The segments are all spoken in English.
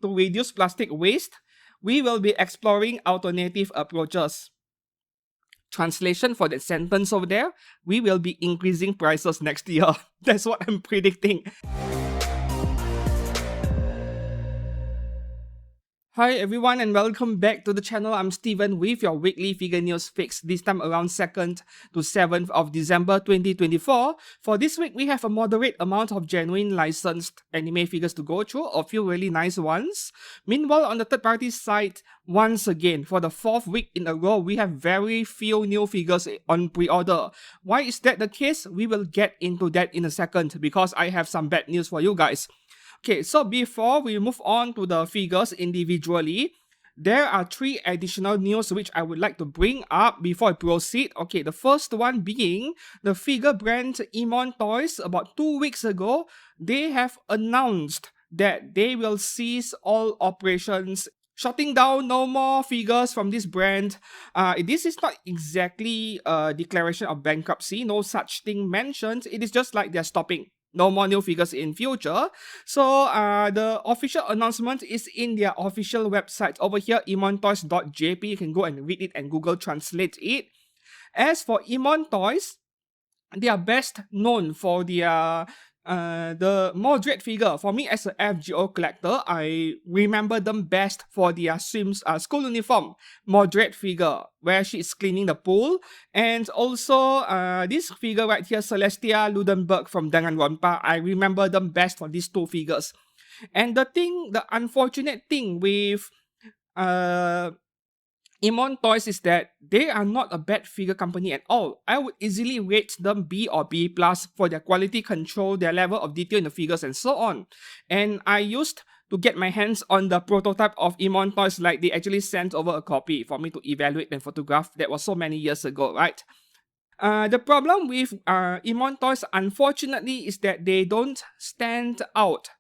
to reduce plastic waste, we will be exploring alternative approaches. Translation for that sentence over there, we will be increasing prices next year. That's what I'm predicting. Hi everyone and welcome back to the channel. I'm Steven with your weekly figure news fix, this time around 2nd to 7th of December 2024. For this week, we have a moderate amount of genuine licensed anime figures to go through, a few really nice ones. Meanwhile, on the third party side, once again, for the 4th week in a row, we have very few new figures on pre-order. Why is that the case? We will get into that in a second because I have some bad news for you guys. Okay, so before we move on to the figures individually, there are 3 additional news which I would like to bring up before I proceed. Okay, the first one being the figure brand Imon Toys. About 2 weeks ago, they have announced that they will cease all operations, shutting down no more figures from this brand. This is not exactly a declaration of bankruptcy, no such thing mentioned. It is just like they're stopping. No more new figures in future. So the official announcement is in their official website over here, imontoys.jp. You can go and read it and Google Translate it. As for Imon Toys, they are best known for their the moderate figure. For me as a FGO collector, I remember them best for their school uniform moderate figure where she is cleaning the pool, and also this figure right here, Celestia Ludenberg from Danganronpa. I remember them best for these 2 figures. And the unfortunate thing with Imon Toys is that they are not a bad figure company at all. I would easily rate them B or B+ for their quality control, their level of detail in the figures, and so on. And I used to get my hands on the prototype of Imon Toys, like they actually sent over a copy for me to evaluate and photograph. That was so many years ago, right? The problem with Imon Toys, unfortunately, is that they don't stand out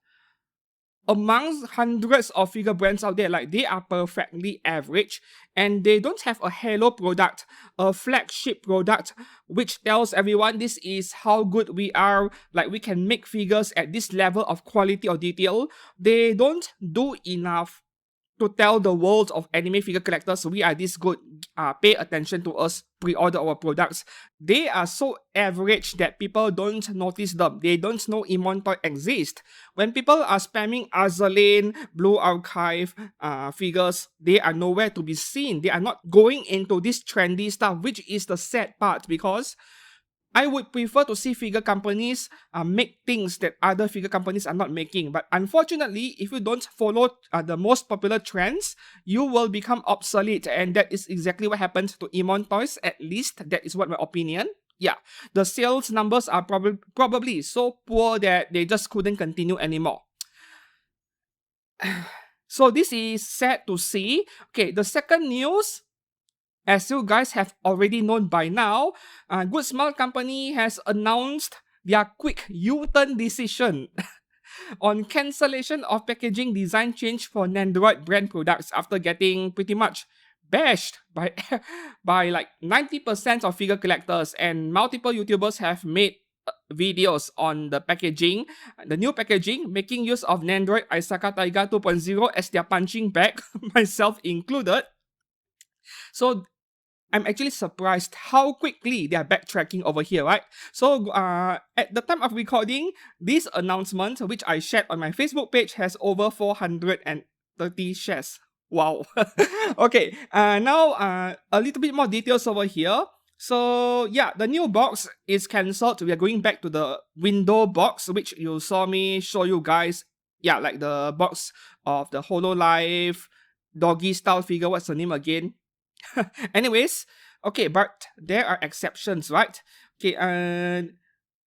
amongst hundreds of figure brands out there. Like, they are perfectly average and they don't have a halo product, a flagship product which tells everyone this is how good we are, like we can make figures at this level of quality or detail. They don't do enough to tell the world of anime figure collectors we are this good, pay attention to us, pre-order our products. They are so average that people don't notice them. They don't know Imon Toy exists. When people are spamming Azur Lane, Blue Archive figures, they are nowhere to be seen. They are not going into this trendy stuff, which is the sad part, because I would prefer to see figure companies make things that other figure companies are not making. But unfortunately, if you don't follow the most popular trends, you will become obsolete. And that is exactly what happened to Imon Toys. At least that is what my opinion. Yeah, the sales numbers are probably so poor that they just couldn't continue anymore. So this is sad to see. Okay, the second news, as you guys have already known by now, Good Smile Company has announced their quick U-turn decision on cancellation of packaging design change for Nendoroid brand products after getting pretty much bashed by like 90% of figure collectors, and multiple YouTubers have made videos on the packaging, the new packaging, making use of Nendoroid Aisaka Taiga 2.0 as their punching bag, myself included. So I'm actually surprised how quickly they are backtracking over here, right? So at the time of recording, this announcement, which I shared on my Facebook page, has over 430 shares. Wow. Okay, now a little bit more details over here. So yeah, the new box is cancelled. We are going back to the window box, which you saw me show you guys. Yeah, like the box of the Hololive doggy style figure. What's the name again? Anyways, okay, but there are exceptions, right? Okay, and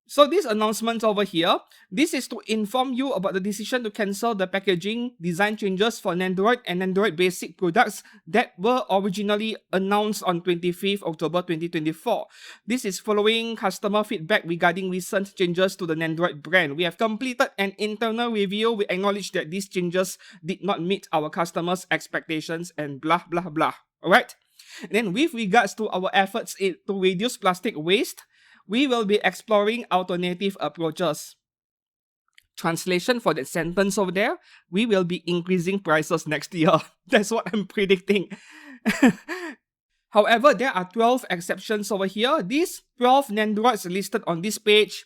so this announcement over here, this is to inform you about the decision to cancel the packaging design changes for Nendoroid and Nendoroid basic products that were originally announced on 25th October 2024. This is following customer feedback regarding recent changes to the Nendoroid brand. We have completed an internal review. We acknowledge that these changes did not meet our customers' expectations and blah blah blah. Alright? And then with regards to our efforts to reduce plastic waste, we will be exploring alternative approaches. Translation for that sentence over there, we will be increasing prices next year. That's what I'm predicting. However, there are 12 exceptions over here. These 12 Nendoroids listed on this page,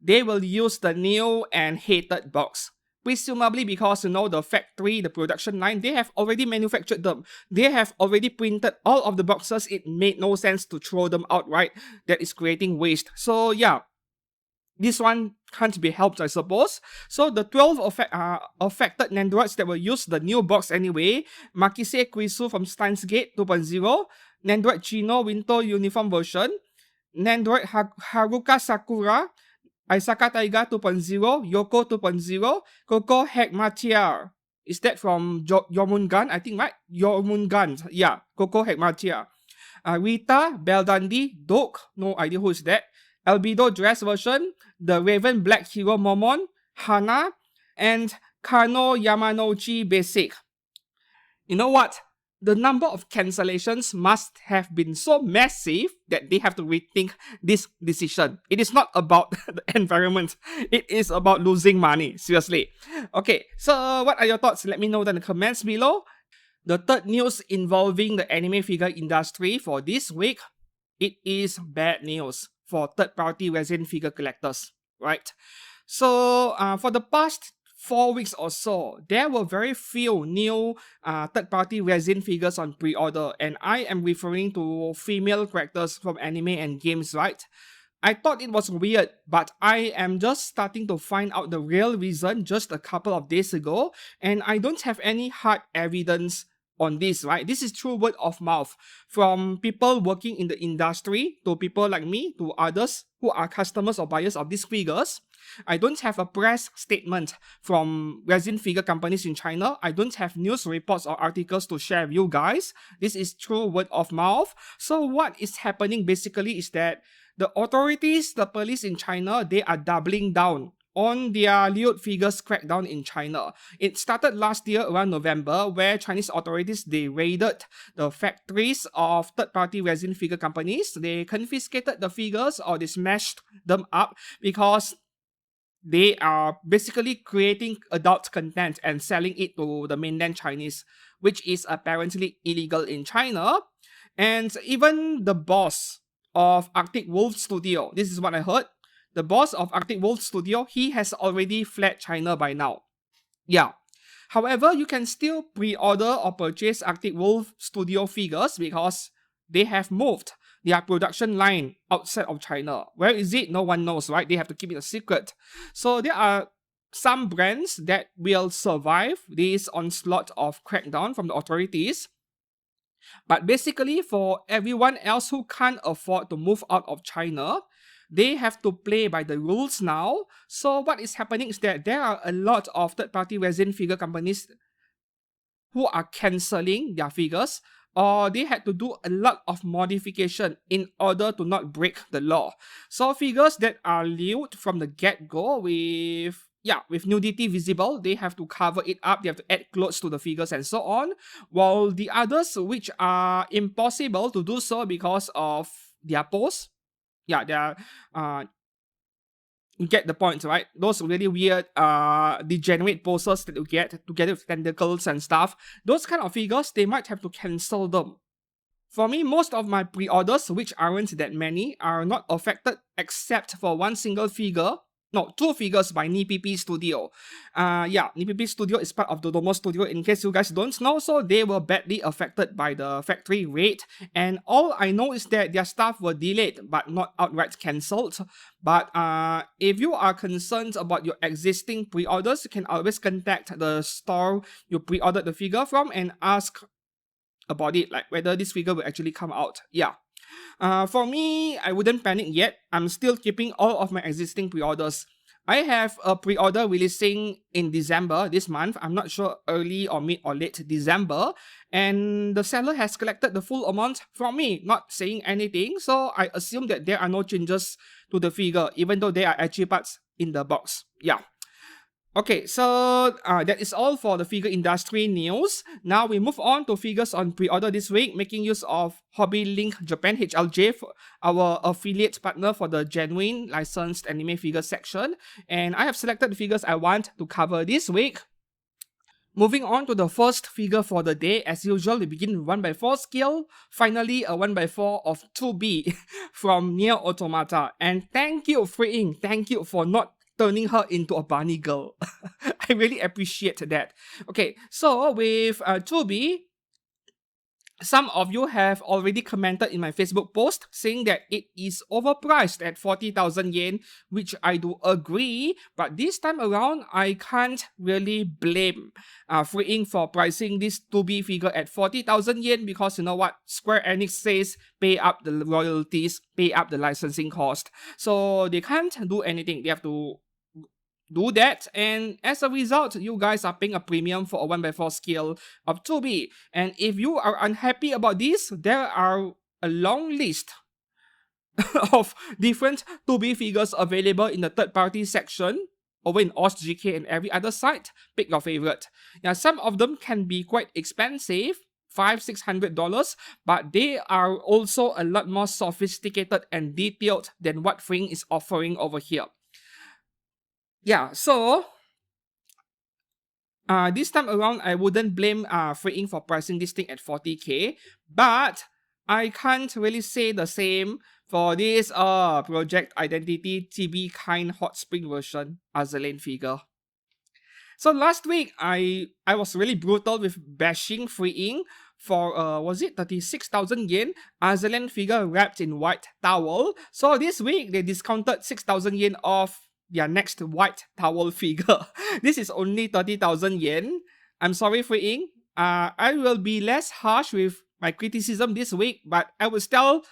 they will use the new and hated box. Presumably because, the factory, the production line, they have already manufactured them. They have already printed all of the boxes. It made no sense to throw them out, right? That is creating waste. So yeah, this one can't be helped, I suppose. So the 12 affected Nendoroids that will use the new box anyway: Makise Kuisu from Steins Gate 2.0, Nendoroid Chino Winter Uniform version, Nendoroid Haruka Sakura, Aisaka Taiga 2.0, Yoko 2.0, Coco Hekmatia. Is that from Yomungan? I think, right? Yomungan. Yeah, Coco Hekmatia. Rita, Beldandi, Doke, no idea who is that. Albedo Dress version, the Raven Black Hero Momon, Hana, and Kano Yamanouchi Basic. You know what? The number of cancellations must have been so massive that they have to rethink this decision. It is not about the environment. It is about losing money. Seriously. Okay, so what are your thoughts? Let me know in the comments below. The third news involving the anime figure industry for this week, it is bad news for third-party resin figure collectors, right? So for the past 4 weeks or so, there were very few new third-party resin figures on pre-order, and I am referring to female characters from anime and games, right? I thought it was weird, but I am just starting to find out the real reason just a couple of days ago, and I don't have any hard evidence on this, right? This is through word of mouth from people working in the industry to people like me to others who are customers or buyers of these figures. I don't have a press statement from resin figure companies in China. I don't have news reports or articles to share with you guys. This is through word of mouth. So what is happening basically is that the authorities, the police in China, they are doubling down on their lewd figures crackdown in China. It started last year around November, where Chinese authorities, they raided the factories of third-party resin figure companies. They confiscated the figures or they smashed them up because they are basically creating adult content and selling it to the mainland Chinese, which is apparently illegal in China. And even the boss of Arctic Wolf Studio, this is what I heard, the boss of Arctic Wolf Studio, he has already fled China by now. Yeah. However, you can still pre-order or purchase Arctic Wolf Studio figures because they have moved their production line outside of China. Where is it? No one knows, right? They have to keep it a secret. So there are some brands that will survive this onslaught of crackdown from the authorities. But basically, for everyone else who can't afford to move out of China, they have to play by the rules now. So what is happening is that there are a lot of third-party resin figure companies who are cancelling their figures, or they had to do a lot of modification in order to not break the law. So figures that are lewd from the get-go with nudity visible, they have to cover it up, they have to add clothes to the figures and so on. While the others, which are impossible to do so because of their pose, you get the point, right? Those really weird, degenerate poses that you get together with tentacles and stuff, those kind of figures, they might have to cancel them. For me, most of my pre-orders, which aren't that many, are not affected except for one single figure. No, 2 figures by NiPP Studio. NiPP Studio is part of Dodomo Studio, in case you guys don't know, so they were badly affected by the factory raid, and all I know is that their stuff were delayed, but not outright cancelled. But if you are concerned about your existing pre-orders, you can always contact the store you pre-ordered the figure from and ask about it, like whether this figure will actually come out. For me, I wouldn't panic yet. I'm still keeping all of my existing pre-orders. I have a pre-order releasing in December this month. I'm not sure early or mid or late December. And the seller has collected the full amount from me, not saying anything. So I assume that there are no changes to the figure, even though there are actually parts in the box. Okay, so that is all for the figure industry news. Now we move on to figures on pre-order this week, making use of Hobby Link Japan HLJ, our affiliate partner for the genuine licensed anime figure section. And I have selected the figures I want to cover this week. Moving on to the first figure for the day, as usual, we begin with 1x4 scale. Finally, a 1x4 of 2B from Nier Automata. And thank you, Freeing. Thank you for not turning her into a bunny girl. I really appreciate that. Okay, so with 2B, some of you have already commented in my Facebook post saying that it is overpriced at 40,000 yen, which I do agree, but this time around, I can't really blame Freeing for pricing this 2B figure at 40,000 yen because you know what? Square Enix says pay up the royalties, pay up the licensing cost. So they can't do anything. They have to do that, and as a result, you guys are paying a premium for a 1x4 scale of 2B. And if you are unhappy about this, there are a long list of different 2B figures available in the third party section over in OzGK and every other site. Pick your favorite. Now, some of them can be quite expensive, $500-600, but they are also a lot more sophisticated and detailed than what Fring is offering over here. Yeah, so this time around, I wouldn't blame Freeing for pricing this thing at 40k, but I can't really say the same for this Project Identity TB Kind Hot Spring version Azur Lane figure. So last week, I was really brutal with bashing Freeing for, was it 36,000 yen Azur Lane figure wrapped in white towel. So this week, they discounted 6,000 yen off their next white towel figure. This is only 30,000 yen. I'm sorry, Freeing. I will be less harsh with my criticism this week, but I would still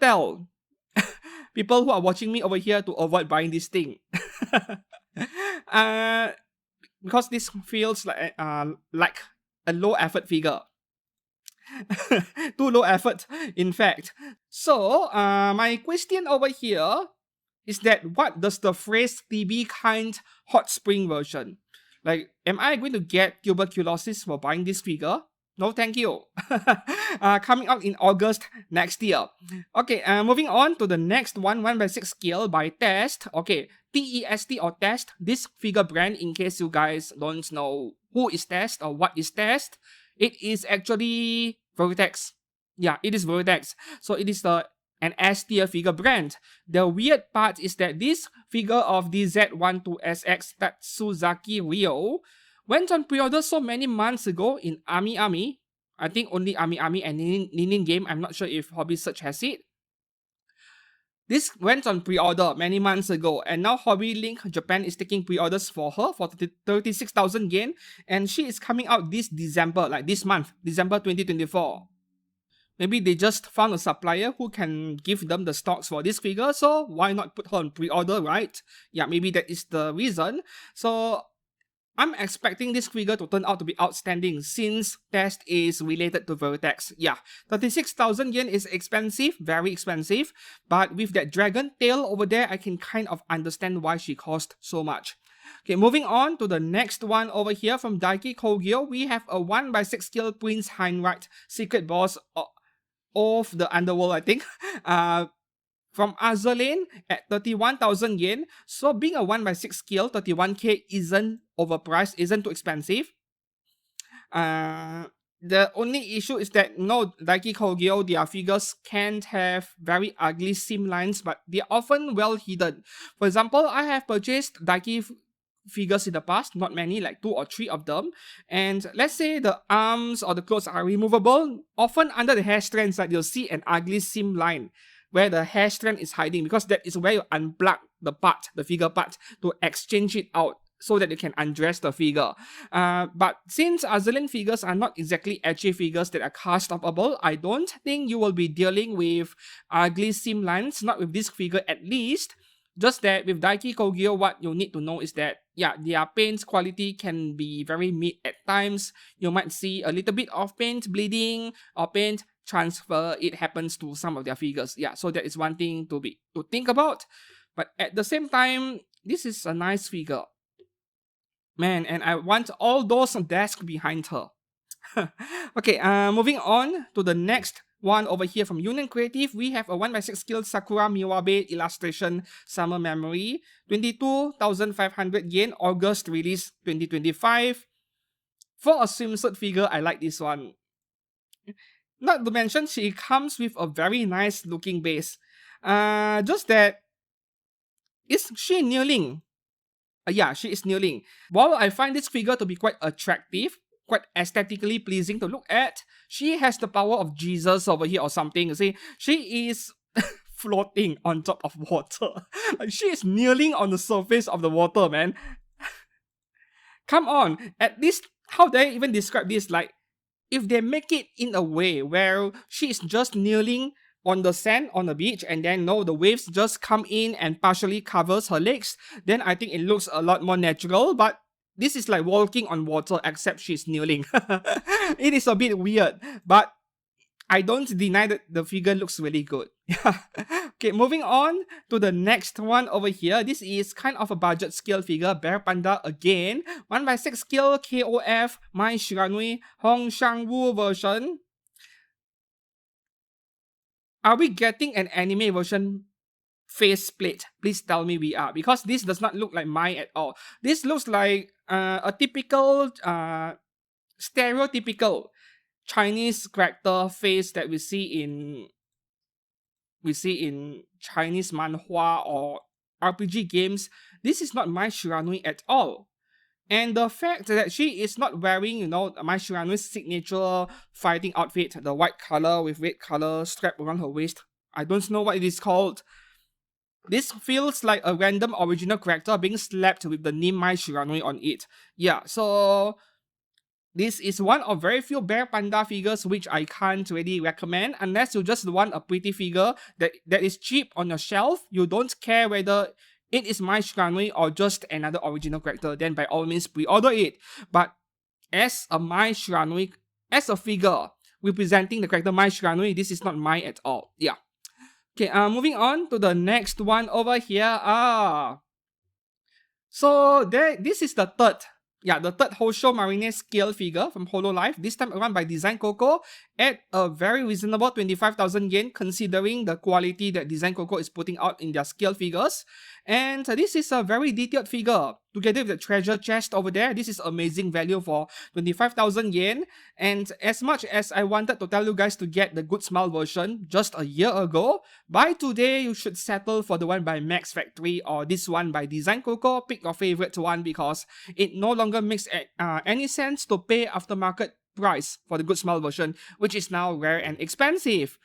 tell people who are watching me over here to avoid buying this thing. Because this feels like a low effort figure. Too low effort, in fact. So, my question over here is that what does the phrase TB Kind Hot Spring version? Like, am I going to get tuberculosis for buying this figure? No, thank you. Coming out in August next year. Okay, moving on to the next one, 1x6 scale by Test. Okay, TEST or Test, this figure brand, in case you guys don't know who is Test or what is Test, it is actually Vertex. Yeah, it is Vertex. So it is an S-tier figure brand. The weird part is that this figure of DZ12SX Tatsuzaki Ryo went on pre-order so many months ago in Ami. I think only Ami and Ninin Game. I'm not sure if Hobby Search has it. This went on pre-order many months ago, and now Hobby Link Japan is taking pre-orders for her for 36,000 yen, and she is coming out this December, like this month, December 2024. Maybe they just found a supplier who can give them the stocks for this figure, so why not put her on pre-order, right? Yeah, maybe that is the reason. So I'm expecting this figure to turn out to be outstanding since Test is related to Vertex. Yeah, 36,000 yen is expensive, very expensive, but with that dragon tail over there, I can kind of understand why she cost so much. Okay, moving on to the next one over here from Daiki Kogyo, we have a 1x6 scale Prince Heinrich secret boss of the underworld, I think. From Azur Lane at 31,000 yen. So being a 1x6 scale, 31k isn't overpriced, isn't too expensive. The only issue is that Daiki Kogyo, their figures can't have very ugly seam lines, but they're often well hidden. For example, I have purchased Daiki figures in the past, not many, like 2 or 3 of them, and let's say the arms or the clothes are removable, often under the hair strands, like you'll see an ugly seam line where the hair strand is hiding, because that is where you unplug the figure part, to exchange it out so that you can undress the figure. But since Azur Lane figures are not exactly edgy figures that are cast offable, I don't think you will be dealing with ugly seam lines, not with this figure at least. Just that with Daiki Kogyo, what you need to know is that, yeah, their paint quality can be very mid at times. You might see a little bit of paint bleeding or paint transfer. It happens to some of their figures. Yeah, so that is one thing to think about. But at the same time, this is a nice figure. Man, and I want all those desks behind her. Okay, moving on to the next one over here from Union Creative. We have a 1x6 scale Sakura Miwabe illustration summer memory. 22,500 yen, August release 2025. For a swimsuit figure, I like this one. Not to mention, she comes with a very nice looking base. Just that, is she kneeling? Yeah, she is kneeling. While I find this figure to be quite attractive, quite aesthetically pleasing to look at, she has the power of Jesus over here or something. You see, she is floating on top of water. Like, she is kneeling on the surface of the water, man. Come on, at least, how do I even describe this? Like, if they make it in a way where she is just kneeling on the sand on the beach and then the waves just come in and partially covers her legs, then I think it looks a lot more natural. But this is like walking on water except she's kneeling. It is a bit weird, but I don't deny that the figure looks really good. Okay, moving on to the next one over here. This is kind of a budget scale figure, Bear Panda again. 1x6 scale KOF, Mai Shiranui, Hong Shangwu version. Are we getting an anime version face plate? Please tell me we are, because this does not look like Mai at all. This looks like a typical, stereotypical Chinese character face that we see in Chinese manhwa or RPG games. This is not Mai Shiranui at all. And the fact that she is not wearing, Mai Shiranui's signature fighting outfit, the white color with red color strap around her waist. I don't know what it is called. This feels like a random original character being slapped with the name Mai Shiranui on it. Yeah, so this is one of very few Bear Panda figures which I can't really recommend unless you just want a pretty figure that is cheap on your shelf. You don't care whether it is Mai Shiranui or just another original character, then by all means pre-order it. But as a Mai Shiranui, as a figure representing the character Mai Shiranui, this is not Mai at all. Yeah. Okay, moving on to the next one over here. So this is the third Houshou Marine scale figure from Hololive, this time around by Design Coco at a very reasonable 25,000 yen considering the quality that Design Coco is putting out in their scale figures. And this is a very detailed figure. Together with the treasure chest over there, this is amazing value for 25,000 yen. And as much as I wanted to tell you guys to get the Good Smile version just a year ago, by today you should settle for the one by Max Factory or this one by Design Coco. Pick your favorite one because it no longer makes any sense to pay aftermarket price for the Good Smile version, which is now rare and expensive.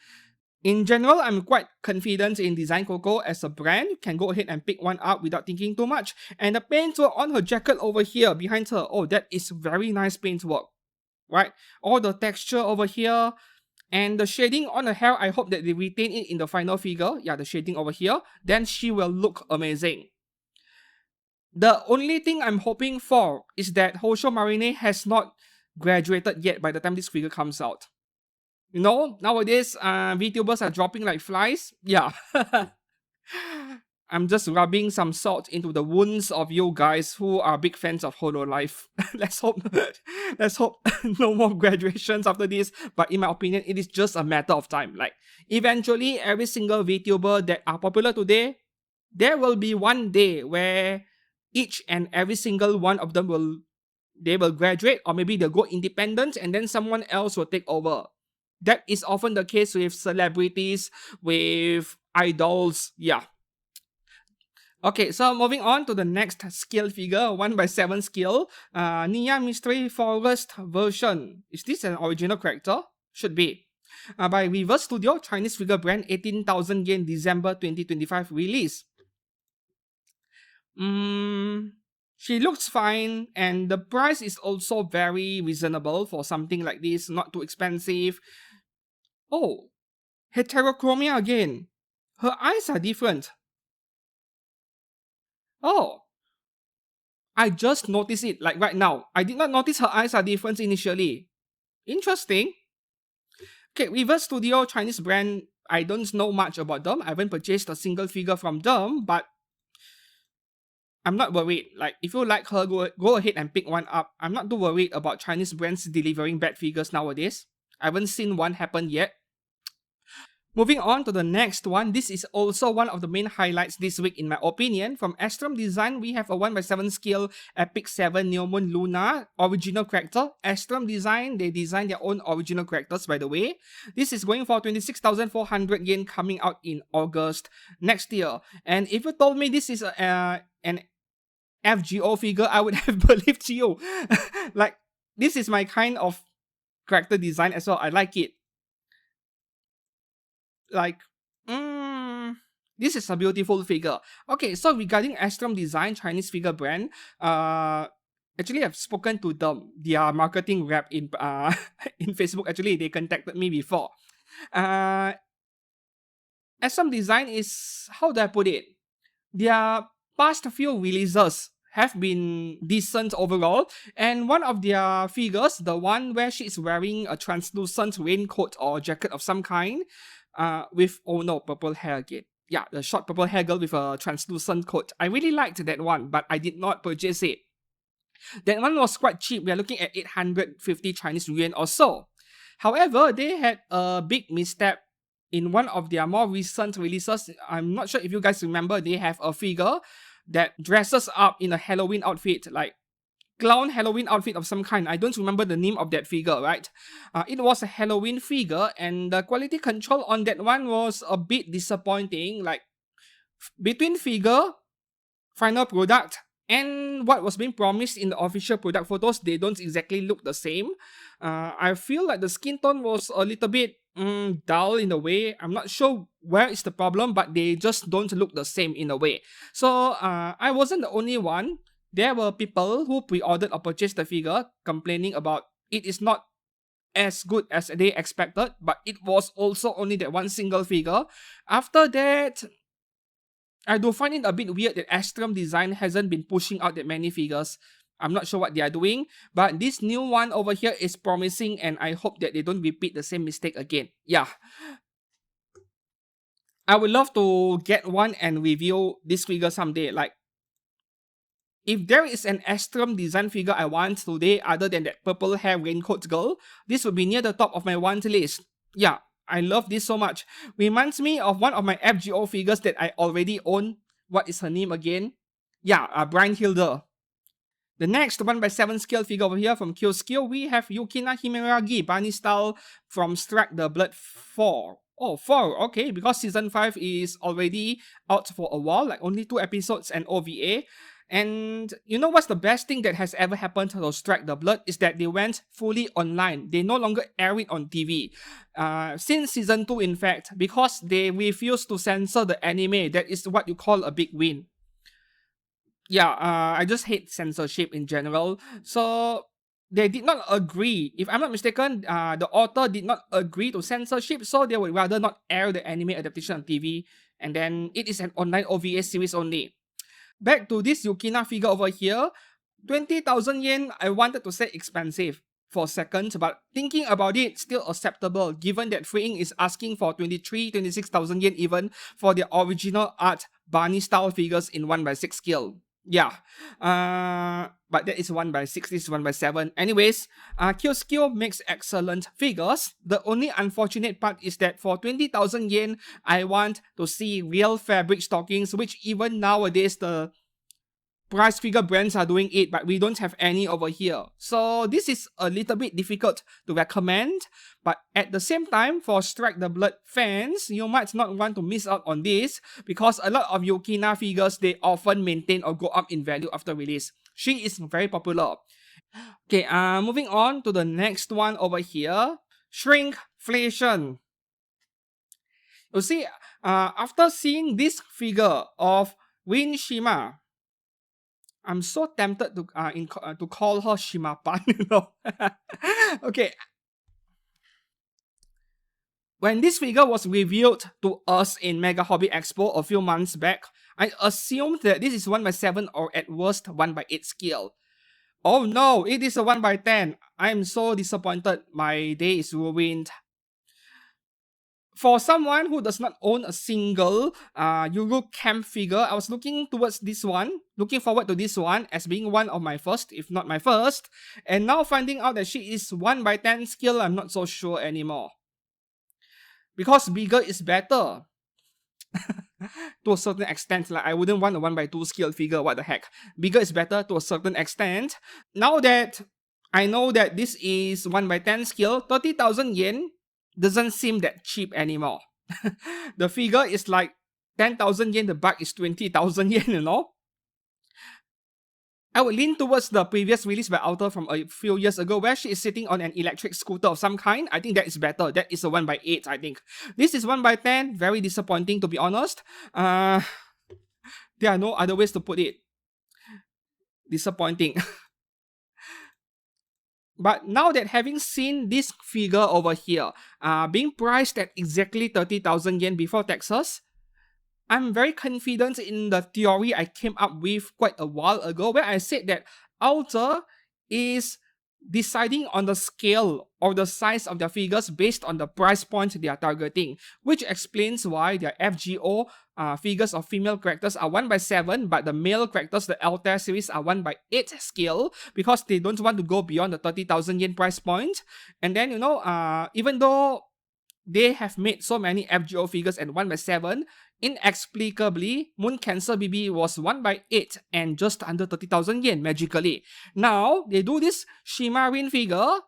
In general, I'm quite confident in Design Coco as a brand. You can go ahead and pick one up without thinking too much. And the paintwork on her jacket over here behind her, oh, that is very nice paintwork, right? All the texture over here and the shading on her hair, I hope that they retain it in the final figure. Yeah, the shading over here. Then she will look amazing. The only thing I'm hoping for is that Houshou Marine has not graduated yet by the time this figure comes out. Nowadays, VTubers are dropping like flies. Yeah. I'm just rubbing some salt into the wounds of you guys who are big fans of Hololive. Let's hope no more graduations after this. But in my opinion, it is just a matter of time. Like, eventually, every single VTuber that are popular today, there will be one day where each and every single one of them will graduate, or maybe they'll go independent and then someone else will take over. That is often the case with celebrities, with idols. Yeah. Okay, so moving on to the next scale figure, 1x7 scale, Nier Mystery Forest version. Is this an original character? Should be. By Reverse Studio, Chinese figure brand, 18,000 yen, December 2025 release. She looks fine, and the price is also very reasonable for something like this, not too expensive. Oh, heterochromia again. Her eyes are different. Oh, I just noticed it like right now. I did not notice her eyes are different initially. Interesting. Okay, Reverse Studio, Chinese brand. I don't know much about them. I haven't purchased a single figure from them, but I'm not worried. Like, if you like her, go ahead and pick one up. I'm not too worried about Chinese brands delivering bad figures nowadays. I haven't seen one happen yet. Moving on to the next one, this is also one of the main highlights this week in my opinion. From Astrum Design, we have a 1x7 scale Epic 7 Neomon Luna original character. Astrum Design, they design their own original characters by the way. This is going for 26,400 yen coming out in August next year. And if you told me this is an FGO figure, I would have believed you. Like, this is my kind of character design as well. I like it. Like, this is a beautiful figure. Okay, so regarding Astrum Design, Chinese figure brand, actually I've spoken to them, their marketing rep in in Facebook. Actually, they contacted me before. Astrum Design is, how do I put it? Their past few releases have been decent overall, and one of their figures, the one where she is wearing a translucent raincoat or jacket of some kind, with, oh no, purple hair again. Yeah, the short purple hair girl with a translucent coat. I really liked that one, but I did not purchase it. That one was quite cheap. We are looking at 850 Chinese yuan or so. However, they had a big misstep in one of their more recent releases. I'm not sure if you guys remember, they have a figure that dresses up in a Halloween outfit, like clown Halloween outfit of some kind. I don't remember the name of that figure, right? It was a Halloween figure, and the quality control on that one was a bit disappointing. Like, between figure, final product, and what was being promised in the official product photos, they don't exactly look the same. I feel like the skin tone was a little bit dull in a way. I'm not sure where is the problem, but they just don't look the same in a way. So I wasn't the only one. There were people who pre-ordered or purchased the figure complaining about it is not as good as they expected, but it was also only that one single figure. After that, I do find it a bit weird that Astrum Design hasn't been pushing out that many figures. I'm not sure what they are doing, but this new one over here is promising, and I hope that they don't repeat the same mistake again. Yeah. I would love to get one and review this figure someday. Like, if there is an Astrum Design figure I want today other than that purple hair raincoat girl, this would be near the top of my want list. Yeah, I love this so much. Reminds me of one of my FGO figures that I already own. What is her name again? Yeah, Brian Hilder. The next 1x7 scale figure over here from Kyoskyo, we have Yukina Himeragi, Bunny style from Strike the Blood 4. Oh, 4, okay, because season 5 is already out for a while, like only 2 episodes and OVA. And you know what's the best thing that has ever happened to Strike the Blood is that they went fully online. They no longer air it on TV. Since season 2, in fact, because they refused to censor the anime, that is what you call a big win. Yeah, I just hate censorship in general. So they did not agree. If I'm not mistaken, the author did not agree to censorship, so they would rather not air the anime adaptation on TV. And then it is an online OVA series only. Back to this Yukina figure over here, 20,000 yen, I wanted to say expensive for a second, but thinking about it, still acceptable given that Freeing is asking for 26,000 yen even for the original art Barney style figures in 1x6 scale. Yeah, but that is 1x6, this is 1x7. Anyways, Kyoskyo makes excellent figures. The only unfortunate part is that for 20,000 yen, I want to see real fabric stockings, which even nowadays the price figure brands are doing it, but we don't have any over here. So this is a little bit difficult to recommend, but at the same time, for Strike the Blood fans, you might not want to miss out on this because a lot of Yukina figures, they often maintain or go up in value after release. She is very popular. Okay, moving on to the next one over here, Shrinkflation. You see, after seeing this figure of Win Shima, I'm so tempted to call her Shimapan, you know. Okay. When this figure was revealed to us in Mega Hobby Expo a few months back, I assumed that this is 1x7 or at worst 1x8 scale. Oh no, it is a 1x10. I'm so disappointed. My day is ruined. For someone who does not own a single Euro Camp figure, I was looking forward to this one as being one of my first, if not my first. And now finding out that she is 1/10 scale, I'm not so sure anymore. Because bigger is better. To a certain extent, like I wouldn't want a 1/2 scale figure, what the heck. Bigger is better to a certain extent. Now that I know that this is 1/10 scale, 30,000 yen doesn't seem that cheap anymore. The figure is like 10,000 yen, the bag is 20,000 yen, you know? I would lean towards the previous release by Alter from a few years ago where she is sitting on an electric scooter of some kind. I think that is better. That is a 1/8, I think. This is 1/10. Very disappointing, to be honest. There are no other ways to put it. Disappointing. But now that having seen this figure over here, being priced at exactly 30,000 yen before taxes, I'm very confident in the theory I came up with quite a while ago where I said that Alter is deciding on the scale or the size of their figures based on the price point they are targeting, which explains why their FGO figures of female characters are 1/7, but the male characters, the Alter series, are 1/8 scale because they don't want to go beyond the 30,000 yen price point. And then, even though they have made so many FGO figures at 1/7, inexplicably, Moon Cancer BB was 1/8 and just under 30,000 yen magically. Now, they do this Shimarin figure,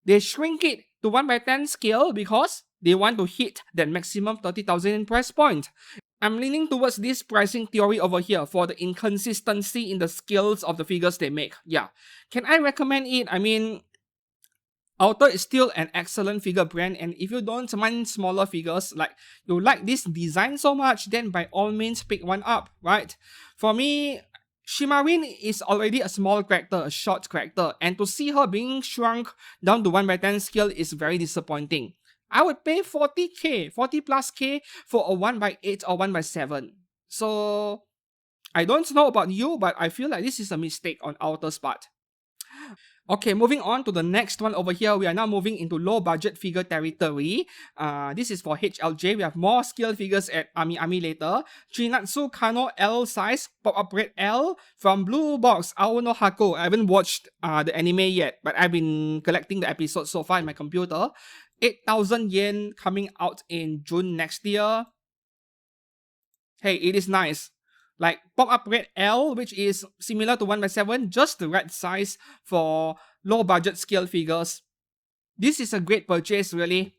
they shrink it to 1/10 scale because they want to hit that maximum 30,000 yen price point. I'm leaning towards this pricing theory over here for the inconsistency in the scales of the figures they make. Yeah. Can I recommend it? I mean, Alter is still an excellent figure brand, and if you don't mind smaller figures, like you like this design so much, then by all means pick one up, right? For me, Shimarin is already a small character, a short character, and to see her being shrunk down to 1/10 scale is very disappointing. I would pay 40k, 40 plus k for a 1/8 or 1/7. So, I don't know about you, but I feel like this is a mistake on Alter's part. Okay, moving on to the next one over here. We are now moving into low budget figure territory. This is for HLJ. We have more scale figures at Ami later. Chinatsu Kano L size, pop-up red L from Blue Box, Ao no Hako. I haven't watched the anime yet, but I've been collecting the episodes so far in my computer. 8,000 yen coming out in June next year. Hey, it is nice. Like pop-up red L, which is similar to 1/7, just the right size for low budget scale figures. This is a great purchase, really.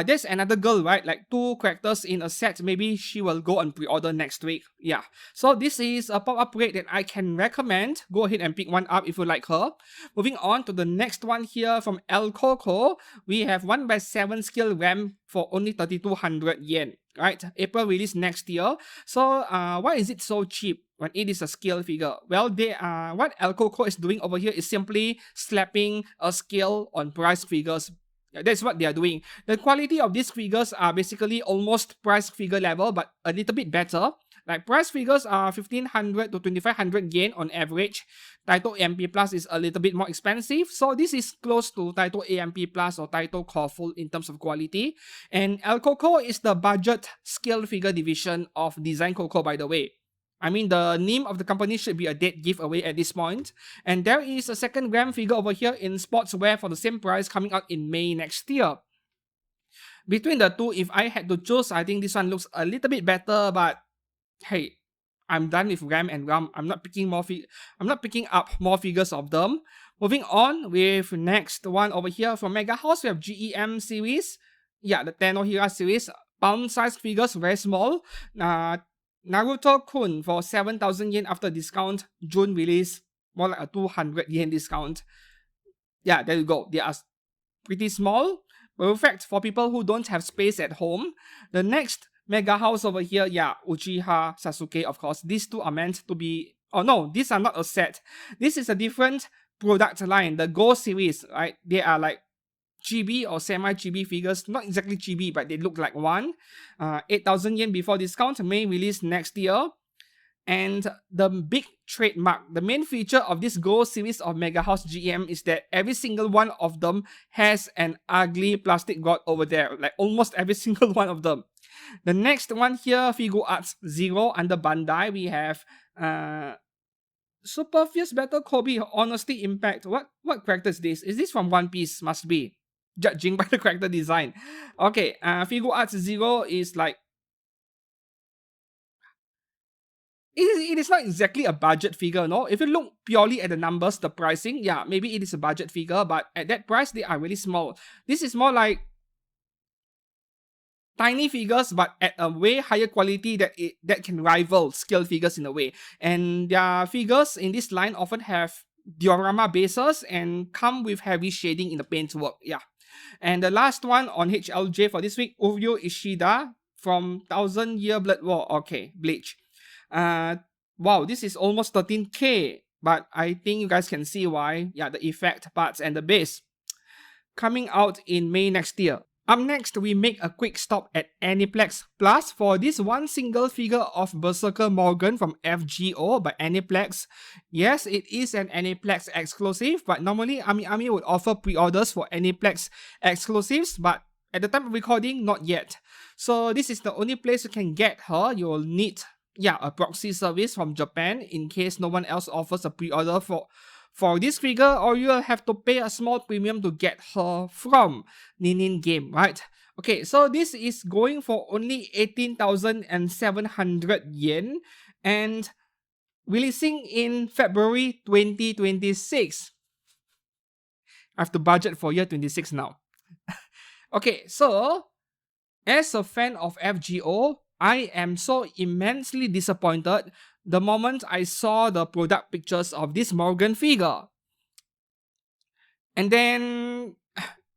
There's another girl, right? Like 2 characters in a set. Maybe she will go on pre-order next week. Yeah. So this is a pop-up rate that I can recommend. Go ahead and pick one up if you like her. Moving on to the next one here from El Coco. We have 1/7 scale RAM for only 3,200 yen. Right? April release next year. So why is it so cheap when it is a scale figure? Well, what El Coco is doing over here is simply slapping a scale on price figures. That's what they are doing. The quality of these figures are basically almost price figure level, but a little bit better. Like price figures are 1,500 to 2,500 yen on average. Taito AMP Plus is a little bit more expensive, so this is close to Taito AMP Plus or Taito Core Full in terms of quality. And El Coco is the budget scale figure division of Design Coco, by the way. I mean, the name of the company should be a dead giveaway at this point. And there is a second gram figure over here in sportswear for the same price coming out in May next year. Between the two, if I had to choose, I think this one looks a little bit better, but hey, I'm done with RAM and RAM. I'm not picking up more figures of them. Moving on with next one over here from Mega House, we have GEM series. Yeah, the Tenohira series. Palm size figures, very small. Naruto-kun for 7,000 yen after discount. June release, more like a 200 yen discount. Yeah, there you go. They are pretty small. Perfect for people who don't have space at home. The next Mega House over here, yeah, Uchiha, Sasuke, of course. These two are meant to be... Oh no, these are not a set. This is a different product line, the Go series, right? They are like chibi or semi-chibi figures. Not exactly chibi, but they look like one. 8,000 yen before discount. May release next year. And the big trademark, the main feature of this Go series of Mega House GM is that every single one of them has an ugly plastic god over there. Like almost every single one of them. The next one here, Figu Arts Zero under Bandai, we have Super Fierce Battle Kobe Honesty Impact. What character is this? Is this from One Piece? Must be. Judging by the character design. Okay, Figu Arts Zero is like it is not exactly a budget figure, no? If you look purely at the numbers, the pricing, yeah, maybe it is a budget figure, but at that price, they are really small. This is more like tiny figures, but at a way higher quality that can rival scale figures in a way. And their figures in this line often have diorama bases and come with heavy shading in the paintwork, yeah. And the last one on HLJ for this week, Uryu Ishida from 1000 Year Blood War, okay, Bleach. Wow, this is almost 13k, but I think you guys can see why. Yeah, the effect parts and the base coming out in May next year. Up next, we make a quick stop at Aniplex Plus for this one single figure of Berserker Morgan from FGO by Aniplex. Yes, it is an Aniplex exclusive, but normally Ami would offer pre-orders for Aniplex exclusives, but at the time of recording, not yet. So this is the only place you can get her. You will need a proxy service from Japan in case no one else offers a pre-order for this figure, or you'll have to pay a small premium to get her from Ninin Game, right? Okay, so this is going for only 18,700 yen and releasing in February 2026. I have to budget for year 26 now. Okay, so as a fan of FGO, I am so immensely disappointed the moment I saw the product pictures of this Morgan figure. And then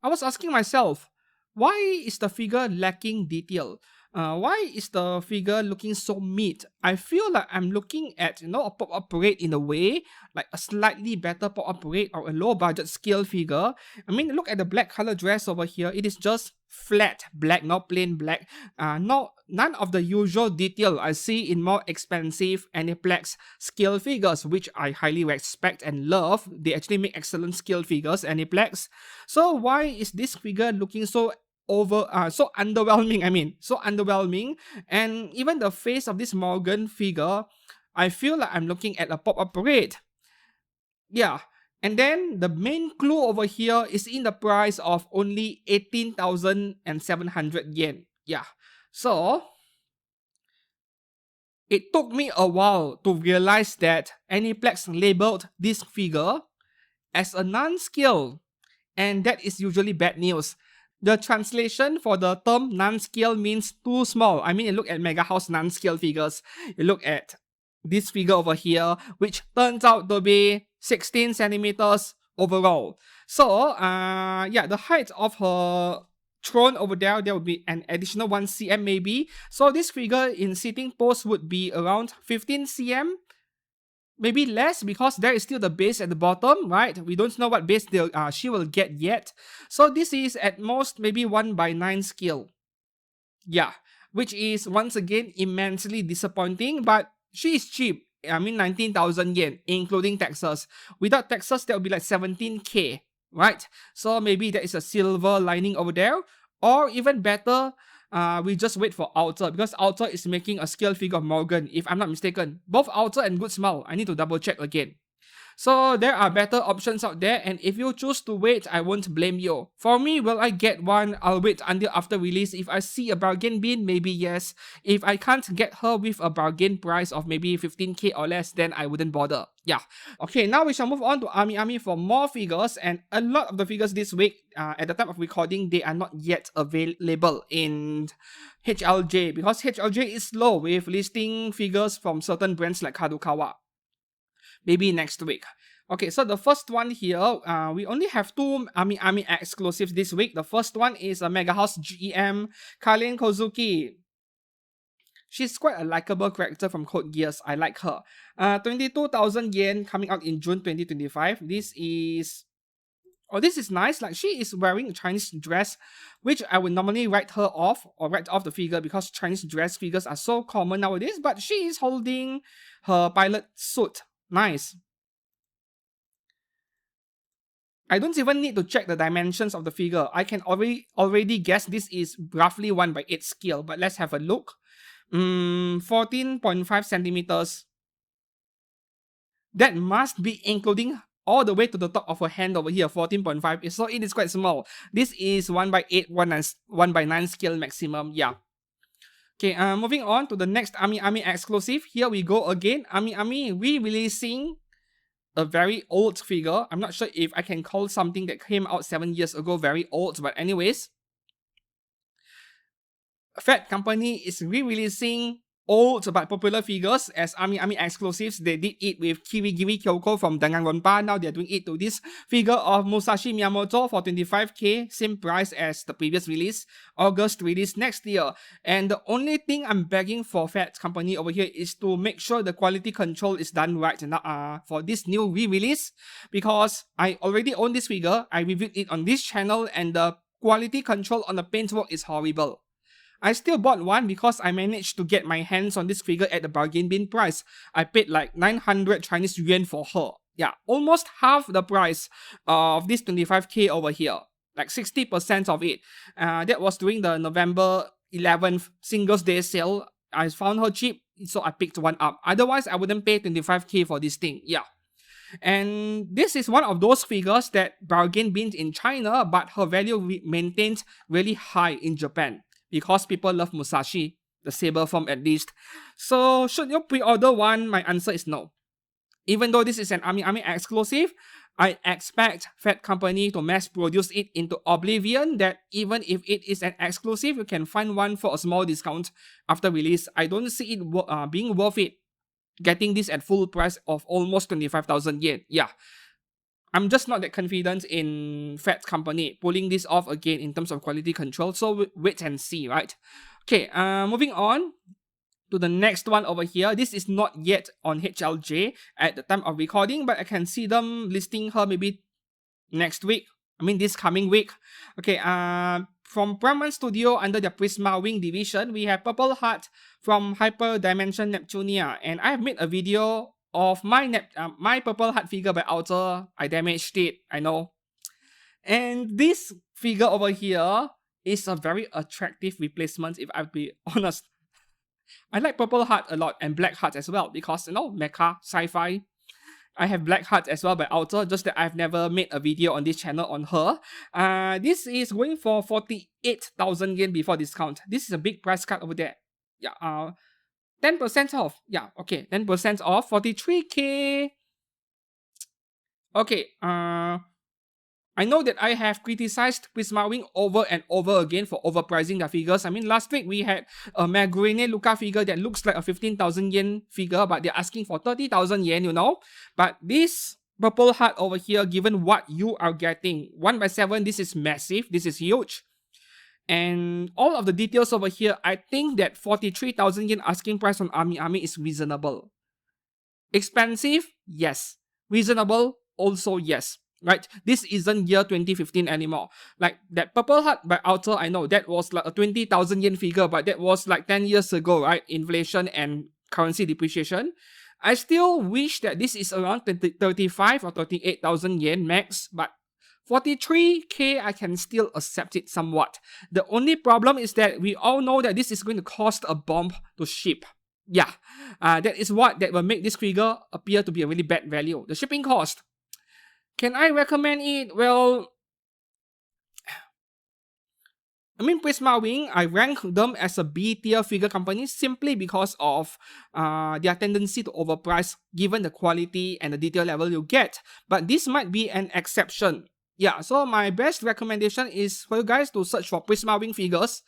I was asking myself, why is the figure lacking detail? Why is the figure looking so mid? I feel like I'm looking at, a pop-up parade in a way, like a slightly better pop-up parade or a low-budget scale figure. I mean, look at the black color dress over here. It is just flat black, not plain black. None of the usual detail I see in more expensive Aniplex scale figures, which I highly respect and love. They actually make excellent scale figures, Aniplex. So why is this figure looking so underwhelming? So underwhelming. And even the face of this Morgan figure, I feel like I'm looking at a pop-up parade. Yeah. And then the main clue over here is in the price of only 18,700 yen. Yeah. So it took me a while to realize that Aniplex labeled this figure as a non-scale, and that is usually bad news. The translation for the term non-scale means too small. I mean, you look at Mega House non-scale figures. You look at this figure over here, which turns out to be 16 centimeters overall. So, the height of her throne over there will be an additional 1 cm maybe. So this figure in sitting pose would be around 15 cm. Maybe less because there is still the base at the bottom, right? We don't know what base she will get yet. So this is at most maybe 1/9 scale. Yeah, which is once again immensely disappointing, but she is cheap. I mean 19,000 yen, including taxes. Without taxes, that would be like 17k, right? So maybe there is a silver lining over there. Or even better, we just wait for Outer, because Outer is making a scale figure of Morgan, if I'm not mistaken. Both Outer and Good Smile. I need to double check again. So there are better options out there, and if you choose to wait, I won't blame you. For me, will I get one? I'll wait until after release. If I see a bargain bin, maybe yes. If I can't get her with a bargain price of maybe 15k or less, then I wouldn't bother. Yeah. Okay, now we shall move on to Ami for more figures, and a lot of the figures this week, at the time of recording, they are not yet available in HLJ, because HLJ is slow with listing figures from certain brands like Kadokawa. Maybe next week. Okay, so the first one here, we only have two Ami exclusives this week. The first one is a Mega House GEM, Kalin Kozuki. She's quite a likable character from Code Geass. I like her. 22,000 yen, coming out in June 2025. This is Oh, this is nice. Like, she is wearing a Chinese dress, which I would normally write her off or write off the figure because Chinese dress figures are so common nowadays. But she is holding her pilot suit. Nice. I don't even need to check the dimensions of the figure. I can already guess this is roughly 1/8 scale. But let's have a look. 14.5 centimeters. That must be including all the way to the top of her hand over here, 14.5. So it is quite small. This is 1/8, 1/9 scale maximum. Yeah. Okay, moving on to the next Ami exclusive. Here we go again. Ami re-releasing a very old figure. I'm not sure if I can call something that came out 7 years ago very old, but anyways. Fat Company is re-releasing old but popular figures as Ami exclusives. They did it with Kirigiri Kyoko from Danganronpa. Now they're doing it to this figure of Musashi Miyamoto for 25k, same price as the previous release, August release next year. And the only thing I'm begging for Fat Company over here is to make sure the quality control is done right for this new re-release, because I already own this figure. I reviewed it on this channel and the quality control on the paintwork is horrible. I still bought one because I managed to get my hands on this figure at the bargain bin price. I paid like 900 Chinese yuan for her. Yeah, almost half the price of this 25k over here. Like 60% of it. That was during the November 11th Singles Day sale. I found her cheap, so I picked one up. Otherwise, I wouldn't pay 25k for this thing. Yeah. And this is one of those figures that bargain bins in China, but her value maintains really high in Japan, because people love Musashi, the saber form at least. So should you pre-order one? My answer is no. Even though this is an Ami exclusive, I expect Fat Company to mass produce it into oblivion that even if it is an exclusive, you can find one for a small discount after release. I don't see it being worth it getting this at full price of almost 25,000 yen. Yeah. I'm just not that confident in Fat Company pulling this off again in terms of quality control. So wait and see, right? Okay, moving on to the next one over here. This is not yet on HLJ at the time of recording, but I can see them listing her maybe next week. I mean, this coming week. Okay, from Praman Studio under the Prisma Wing division, we have Purple Heart from Hyper Dimension Neptunia. And I have made a video of my Purple Heart figure by Outer. I damaged it, I know. And this figure over here is a very attractive replacement, if I'll be honest. I like Purple Heart a lot and Black Heart as well because, you know, mecha, sci-fi. I have Black Heart as well by Outer, just that I've never made a video on this channel on her. This is going for 48,000 yen before discount. This is a big price cut over there. Yeah, 10% off. Yeah, okay, 10% off, 43k. Okay, I know that I have criticized Prisma Wing over and over again for overpricing their figures. I mean, last week we had a Magurine Luca figure that looks like a 15,000 yen figure, but they're asking for 30,000 yen, you know. But this Purple Heart over here, given what you are getting, 1/7, this is massive, this is huge. And all of the details over here, I think that 43,000 yen asking price on Ami is reasonable. Expensive? Yes. Reasonable? Also yes. Right? This isn't year 2015 anymore. Like that Purple Heart by Outer, I know that was like a 20,000 yen figure, but that was like 10 years ago, right? Inflation and currency depreciation. I still wish that this is around 35 or 38,000 yen max, but 43k, I can still accept it somewhat. The only problem is that we all know that this is going to cost a bomb to ship. Yeah, that is what that will make this figure appear to be a really bad value. The shipping cost. Can I recommend it? Well, I mean, Prisma Wing, I rank them as a B-tier figure company simply because of their tendency to overprice given the quality and the detail level you get. But this might be an exception. Yeah, so my best recommendation is for you guys to search for Prisma Wing figures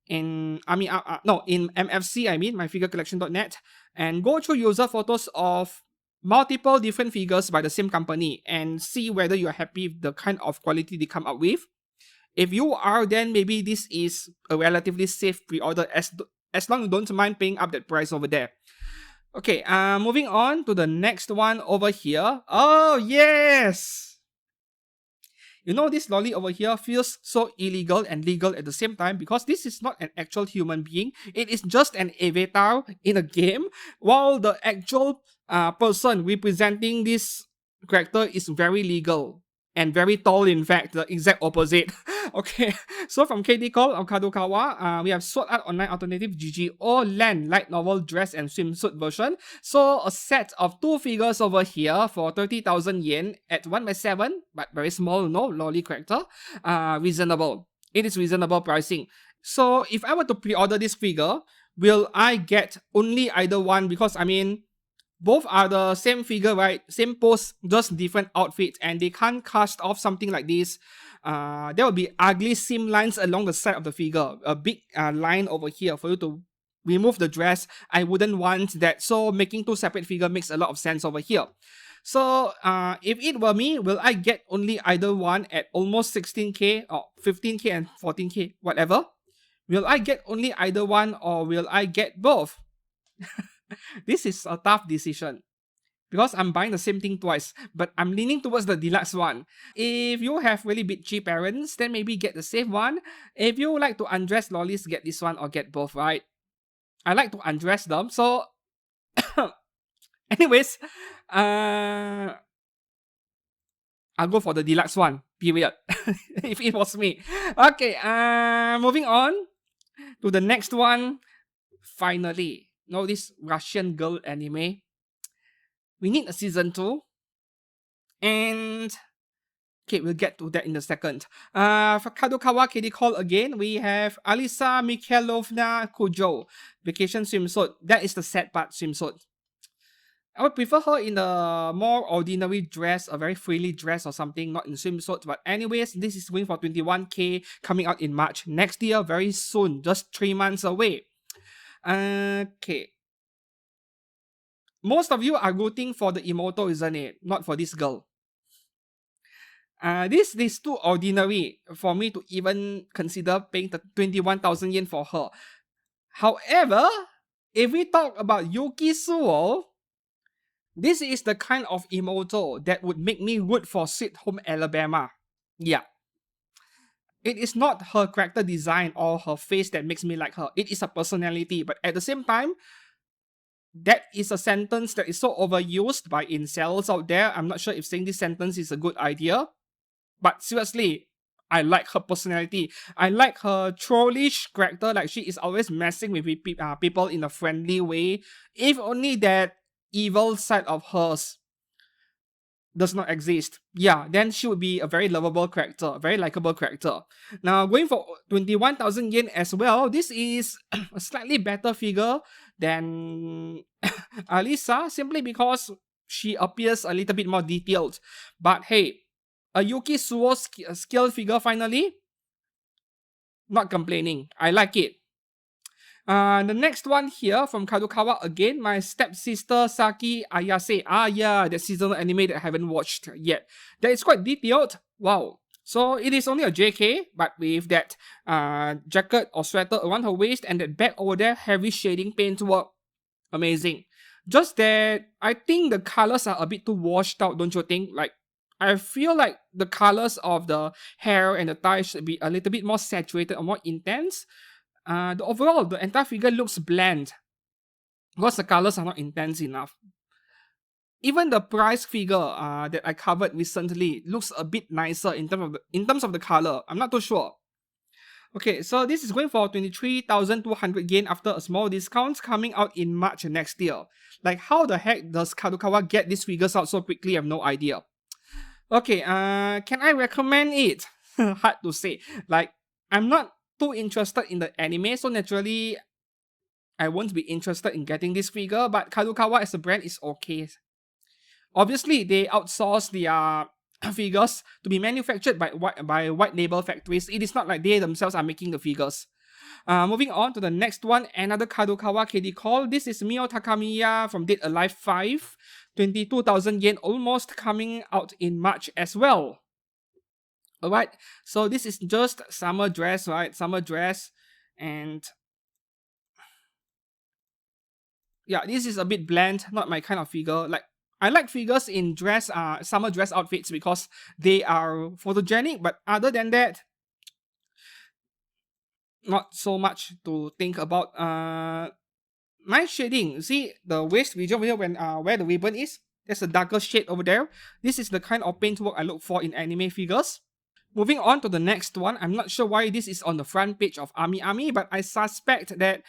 in in MFC, I mean, myfigurecollection.net, and go through user photos of multiple different figures by the same company and see whether you're happy with the kind of quality they come up with. If you are, then maybe this is a relatively safe pre-order as long as you don't mind paying up that price over there. Okay, moving on to the next one over here. Oh, yes! You know, this lolly over here feels so illegal and legal at the same time because this is not an actual human being. It is just an avatar in a game, while the actual person representing this character is very legal and very tall, in fact, the exact opposite. Okay, so from KD Call of Kadokawa, we have Sword Art Online Alternative GGO Land Light Novel Dress and Swimsuit version. So a set of 2 figures over here for 30,000 yen at 1x7, but very small, no lolly character. Reasonable. It is reasonable pricing. So if I were to pre-order this figure, will I get only either one? Because I mean, both are the same figure, right? Same pose, just different outfits, and they can't cast off something like this. There will be ugly seam lines along the side of the figure. A big line over here for you to remove the dress. I wouldn't want that. So making 2 separate figures makes a lot of sense over here. So if it were me, will I get only either one at almost 16k or 15k and 14k, whatever? Will I get only either one or will I get both? This is a tough decision because I'm buying the same thing twice, but I'm leaning towards the deluxe one. If you have really bitchy parents, then maybe get the same one. If you like to undress lollies, get this one or get both, right? I like to undress them, so anyways, I'll go for the deluxe one, period. If it was me. Okay, moving on to the next one. Finally, this Russian girl anime. We need a season 2. And okay, we'll get to that in a second. For Kadokawa KD Call again, we have Alisa Mikhailovna Kujo, Vacation Swimsuit. That is the sad part, swimsuit. I would prefer her in a more ordinary dress, a very freely dress or something, not in swimsuit. But anyways, this is going for 21k, coming out in March next year, very soon, just 3 months away. Okay. Most of you are rooting for the Imoto, isn't it? Not for this girl. This is too ordinary for me to even consider paying the 21,000 yen for her. However, if we talk about Yuki Suo, this is the kind of Imoto that would make me root for Sweet Home Alabama. Yeah. It is not her character design or her face that makes me like her. It is her personality. But at the same time, that is a sentence that is so overused by incels out there. I'm not sure if saying this sentence is a good idea. But seriously, I like her personality. I like her trollish character. Like, she is always messing with people in a friendly way. If only that evil side of hers does not exist, yeah, then she would be a very lovable character, a very likable character. Now, going for 21,000 yen as well, this is a slightly better figure than Alisa, simply because she appears a little bit more detailed. But hey, a Yuki Suo scale figure finally, not complaining. I like it. The next one here from Kadokawa again, my stepsister Saki Ayase. Yeah, that seasonal anime that I haven't watched yet. That is quite detailed. Wow. So it is only a JK, but with that jacket or sweater around her waist and that bag over there, heavy shading paintwork. Amazing. Just that I think the colors are a bit too washed out, don't you think? Like, I feel like the colors of the hair and the tie should be a little bit more saturated or more intense. The entire figure looks bland because the colors are not intense enough. Even the price figure that I covered recently looks a bit nicer in terms of the color. I'm not too sure. Okay, so this is going for 23,200 yen after a small discount, coming out in March next year. Like, how the heck does Kadokawa get these figures out so quickly? I have no idea. Okay, can I recommend it? Hard to say. Like, I'm not too interested in the anime, so naturally I won't be interested in getting this figure, but Kadokawa as a brand is okay. Obviously, they outsource their figures to be manufactured by white label factories. It is not like they themselves are making the figures. Moving on to the next one, another Kadokawa KD call. This is Mio Takamiya from Dead Alive 5. 22,000 yen almost, coming out in March as well. Alright, so this is just summer dress, right? Summer dress. And yeah, this is a bit bland, not my kind of figure. Like, I like figures in summer dress outfits because they are photogenic, but other than that, not so much to think about. Nice shading. See the waist region here when where the ribbon is? There's a darker shade over there. This is the kind of paintwork I look for in anime figures. Moving on to the next one, I'm not sure why this is on the front page of Ami, but I suspect that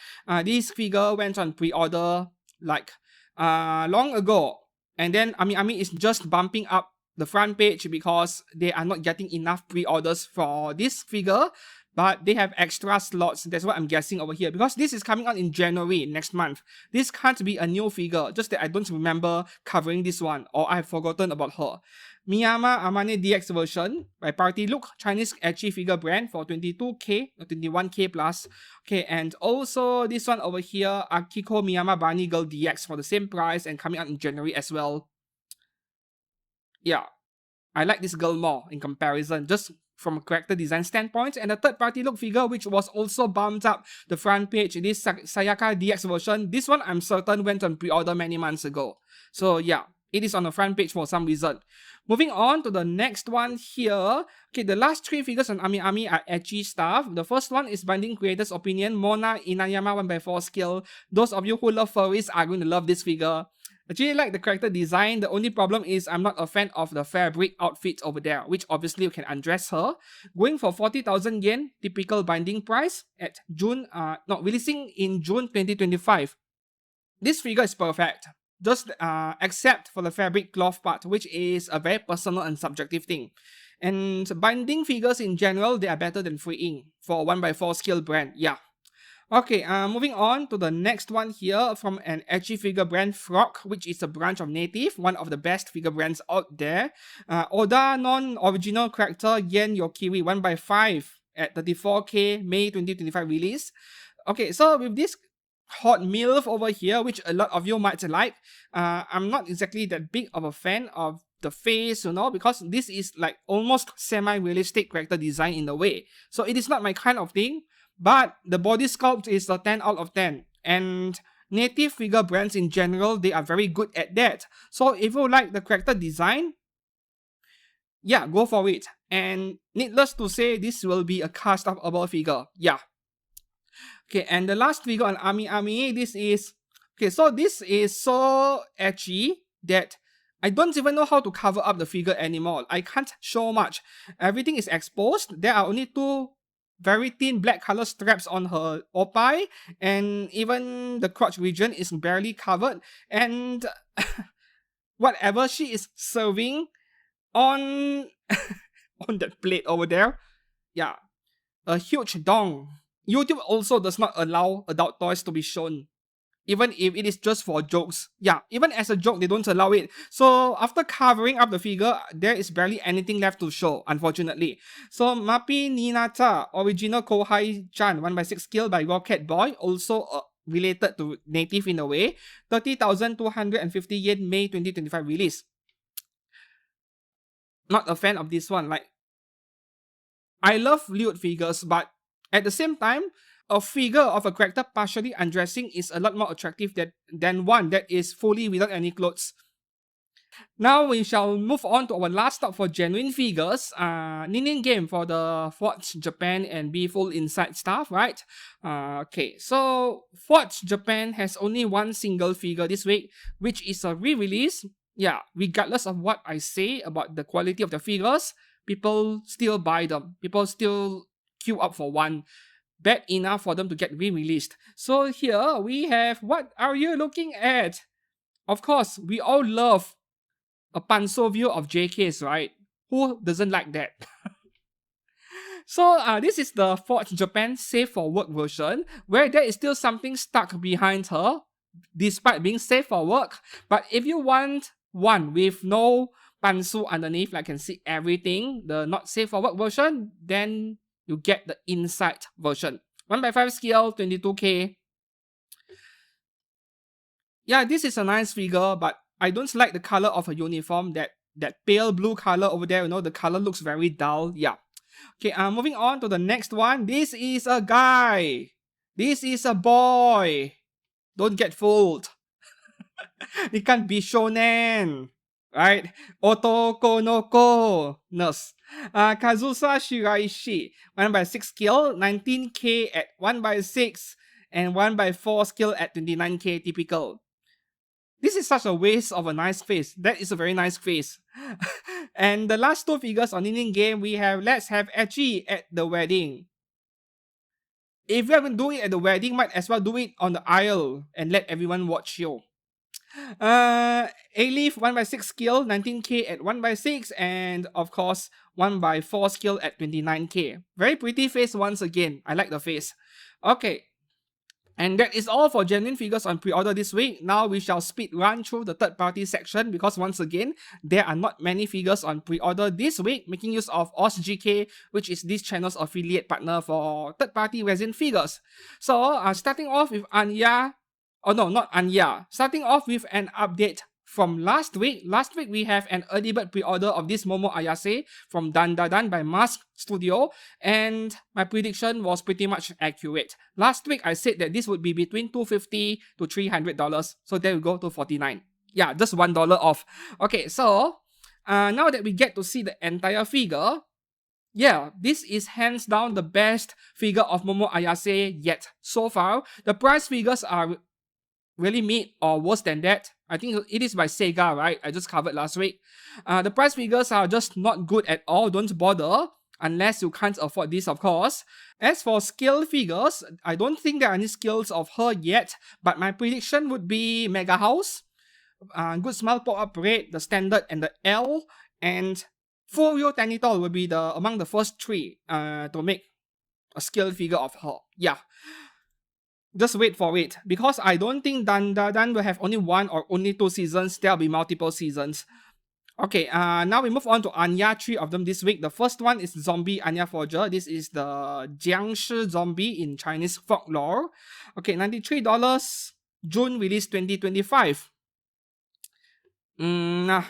this figure went on pre-order like long ago. And then Ami is just bumping up the front page because they are not getting enough pre-orders for this figure. But they have extra slots. That's what I'm guessing over here. Because this is coming out in January next month. This can't be a new figure. Just that I don't remember covering this one. Or I've forgotten about her. Miyama Amane DX version by Party Look. Chinese ecchi figure brand for 22k or 21k plus. Okay, and also this one over here. Akiko Miyama Bunny Girl DX for the same price. And coming out in January as well. Yeah. I like this girl more in comparison. Just from a character design standpoint, and the third party look figure which was also bumped up the front page, this Sayaka DX version. This one I'm certain went on pre-order many months ago. So yeah, it is on the front page for some reason. Moving on to the next one here. Okay, the last three figures on Ami are ecchi stuff. The first one is Binding Creator's Opinion, Mona Inayama 1x4 scale. Those of you who love furries are going to love this figure. Actually like the character design. The only problem is I'm not a fan of the fabric outfit over there, which obviously you can undress her. Going for 40,000 yen, typical binding price at releasing in June 2025. This figure is perfect. Just except for the fabric cloth part, which is a very personal and subjective thing. And binding figures in general, they are better than freeing for 1x4 scale brand. Yeah. Okay, moving on to the next one here from an ecchi figure brand, Frog, which is a branch of Native, one of the best figure brands out there. Oda non-original character Yen Yokiri 1x5 at 34k May 2025 release. Okay, so with this hot MILF over here, which a lot of you might like, I'm not exactly that big of a fan of the face, you know, because this is like almost semi-realistic character design in a way. So it is not my kind of thing. But the body sculpt is a 10 out of 10. And native figure brands in general, they are very good at that. So if you like the character design, yeah, go for it. And needless to say, this will be a cast-off figure. Yeah. Okay, and the last figure on Ami, this is... Okay, so this is so ecchi that I don't even know how to cover up the figure anymore. I can't show much. Everything is exposed. There are only two very thin black color straps on her opai, and even the crotch region is barely covered, and whatever she is serving on on that plate over there, yeah, a huge dong. YouTube also does not allow adult toys to be shown, even if it is just for jokes. Yeah, even as a joke, they don't allow it. So after covering up the figure, there is barely anything left to show, unfortunately. So Mapi Ninata, original Kohai-chan, 1x6 scale by Rocket Boy, also related to Native in a way. 30,250 yen, May 2025 release. Not a fan of this one. Like, I love lewd figures, but at the same time, a figure of a character partially undressing is a lot more attractive than one that is fully without any clothes. Now we shall move on to our last stop for genuine figures. Ninin game for the Forge Japan and Be Full Inside stuff, right? Okay, so Forge Japan has only one single figure this week, which is a re-release. Yeah, regardless of what I say about the quality of the figures, people still buy them. People still queue up for one. Bad enough for them to get re-released. So here we have, what are you looking at? Of course, we all love a Panso view of JKs, right? Who doesn't like that? So this is the Forge Japan Safe for Work version, where there is still something stuck behind her, despite being safe for work. But if you want one with no Panso underneath, like can see everything, the not safe for work version, then you get the inside version. 1x5 scale, 22k. Yeah, this is a nice figure, but I don't like the color of her uniform. That pale blue color over there, you know, the color looks very dull. Yeah. Okay, moving on to the next one. This is a guy. This is a boy. Don't get fooled. It can't be shonen. Right? Otoko no ko. Nurse. Kazusa Shiraishi. 1/6 skill, 19k at 1/6. And 1/4 skill at 29k typical. This is such a waste of a nice face. That is a very nice face. And the last two figures on Indian game, we have Let's Have Ecchi at the wedding. If you haven't do it at the wedding, might as well do it on the aisle and let everyone watch you. A-Leaf 1/6 skill, 19k at 1/6, and of course 1/4 skill at 29k. Very pretty face once again. I like the face. Okay. And that is all for genuine figures on pre-order this week. Now we shall speed run through the third-party section because once again, there are not many figures on pre-order this week, making use of OzGK, which is this channel's affiliate partner for third-party resin figures. So, starting off with Anya, oh no, not Anya. Starting off with an update from last week. Last week, we have an early bird pre-order of this Momo Ayase from Dandadan by Mask Studio, and my prediction was pretty much accurate. Last week, I said that this would be between $250 to $300, so there we go to $49. Yeah, just $1 off. Okay, so now that we get to see the entire figure, yeah, this is hands down the best figure of Momo Ayase yet so far. The price figures are really mid or worse than that. I think it is by Sega, right? I just covered last week. The price figures are just not good at all. Don't bother unless you can't afford this, of course. As for skill figures, I don't think there are any skills of her yet, but my prediction would be Mega House, Good Smile Pop-Up Rate, the Standard, and the L, and Furio Tanitol will be among the first three to make a skill figure of her. Yeah. Just wait for it, because I don't think Dandadan will have only one or only two seasons. There'll be multiple seasons. Okay, now we move on to Anya, 3 of them this week. The first one is Zombie Anya Forger. This is the Jiangshi zombie in Chinese folklore. Okay, $93, June release 2025. I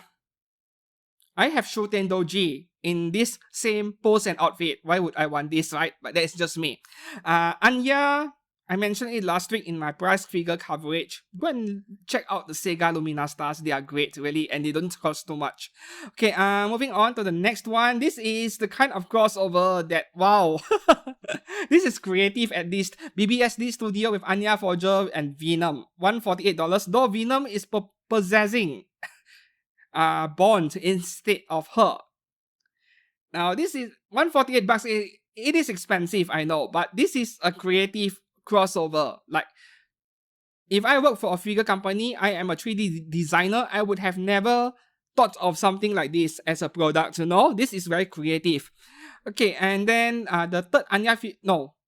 have Shuten Doji in this same pose and outfit. Why would I want this, right? But that's just me. Anya, I mentioned it last week in my price figure coverage. Go and check out the Sega Lumina Stars. They are great, really, and they don't cost too much. Okay, moving on to the next one. This is the kind of crossover that, wow. This is creative at least. BBSD Studio with Anya Forger and Venom. $148, though Venom is possessing Bond instead of her. Now, this is $148. It is expensive, I know, but this is a creative crossover. Like, if I work for a figure company, I am a 3D designer, I would have never thought of something like this as a product, you know? This is very creative. Okay, and then the third Anya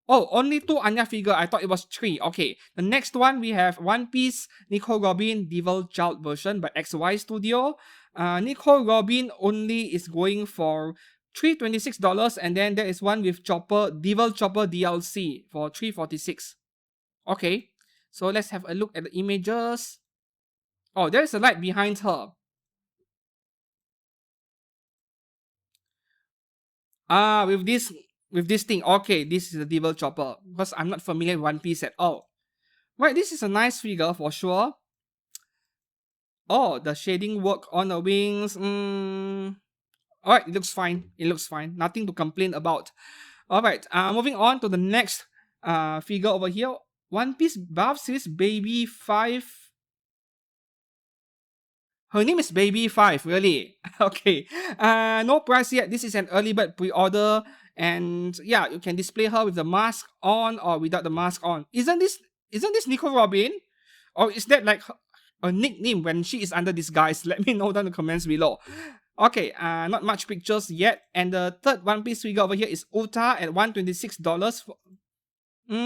only 2 Anya figure. I thought it was 3. Okay, the next one we have One Piece Nico Robin Devil Child version by XY Studio. Nico Robin only is going for $326, and then there is one with Devil Chopper DLC for $346. Okay, so let's have a look at the images. Oh, there is a light behind her. With this thing. Okay, this is the Devil Chopper, because I'm not familiar with One Piece at all. Right, this is a nice figure for sure. Oh, the shading work on the wings. Alright, it looks fine. It looks fine. Nothing to complain about. Alright, moving on to the next figure over here. One Piece Buff Series Baby 5. Her name is Baby 5, really? Okay. No price yet. This is an early bird pre-order. And yeah, you can display her with the mask on or without the mask on. Isn't this Nico Robin? Or is that like a nickname when she is under disguise? Let me know down in the comments below. Okay, not much pictures yet. And the third One Piece figure over here is Uta at $126.